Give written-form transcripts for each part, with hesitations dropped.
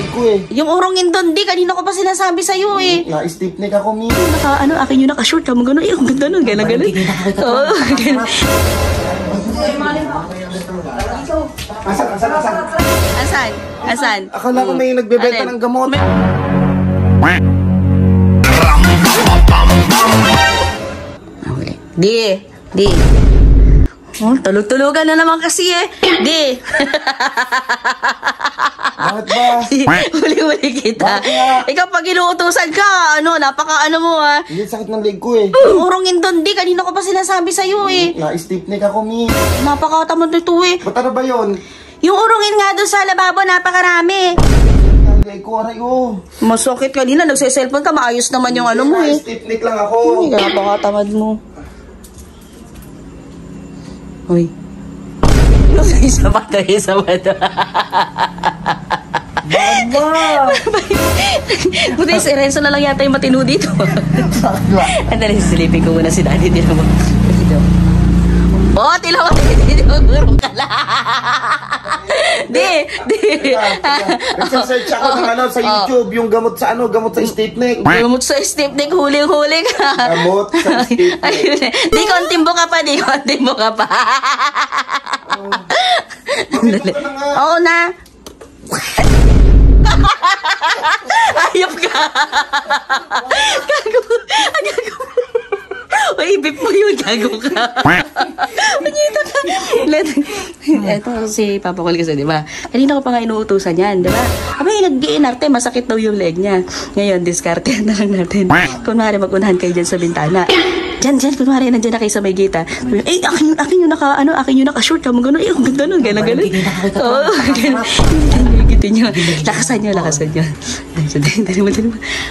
leg ko eh. Yung urongin doon, di. Kanina ko pa sinasabi sa'yo eh. Na-stiff neck ako, Mi. Akin yung naka-short. Tama gano'n. Ang ganda nun. Gano'n. Oo. Asan? Akala ko may nagbebenta ng gamot. Okay. Di. Oh, tulog-tulugan na naman kasi eh. Di. Bakit ba? Huli-huli kita. Ikaw pag inuutusan ka, napaka mo ah. Hindi, sakit ng leg ko eh. Urongin doon, di. Kanina ko pa sinasabi sa'yo eh. Na-stiff neck ako, Mi. Napakatamad nito eh. Ba't ano ba yun? Yung urongin nga doon sa lababo, napakarami. Ang leg ko, aray ko. Masakit kanina, nagse-cellphone ka, maayos naman yung mo eh. Na-stiff neck lang ako. Napakatamad mo. Uy. Isa pa to. Baba! Buti si Renzo na lang yata yung matino dito. Andali, silipin ko muna si Daddy. Tila mo. Oh, tila mo. Tinugurong ka lang. Di. Nagsasearch ako ng sa YouTube, yung gamot sa stiff neck. Gamot sa stiff neck, huling-huli ka. Gamot sa stiff neck. Di, kontimbo ka pa. Oo na. Ayop ka. Gago. Uy, ibip mo yun. Gago ka. Panyita ka. Ito si Papa Col kasi, di ba? Kanina ko pa nga inuutusan yan, di ba? Abay, nag-iinarte, masakit daw yung leg niya. Ngayon, diskarte na lang natin. Kunwari, mag-unahan kayo dyan sa bintana. Diyan, kunwari, nandiyan na kayo sa may gita. Eh, akin yung naka-short. Tama gano'n. Ang ganda nun. Gano'n. Oo, gano'n. Gito nyo. Lakasan nyo. Dali mo.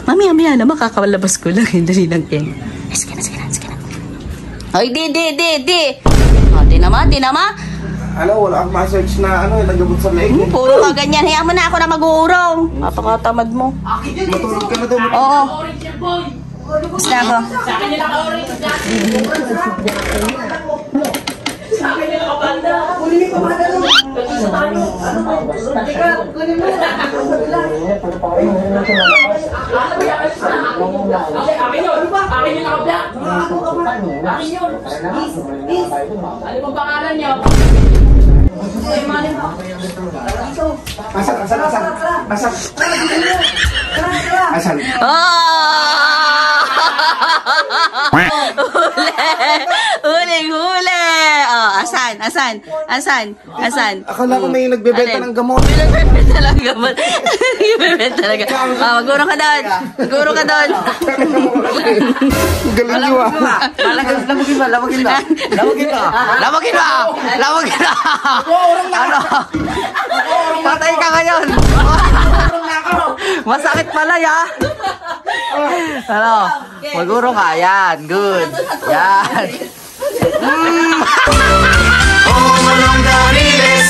Mami, naman, kakalabas ko lang. Dali lang yan. Sige na. Ay, di. O, tinama. Wala akong ma-search na nagamot sa leg. Puro ka ganyan. Hayaan mo na ako na mag-uurong. Napakatamad mo. Matulog ka na doon. Oo. Basta ako. Sa akin nila ka-orange na. Sa akin nila ka-banda. Kunin mo pa banda. Sa ano? Kunin mo. Akin yun. Akin yung naka-black. Akin yun. Ano bang pangalan niyo? Asan? Huli. Oh, asan? Akala ko may nagbebenta ng gamot. Nagbebenta ng gamot. Maguro ka doon. Galing nyo ah. Lamagin mo. Ano? Patay ka ngayon. Masakit pala ya. Ano? Maguro ka. Yan. Good. Yan. Oh, Manong Dariles.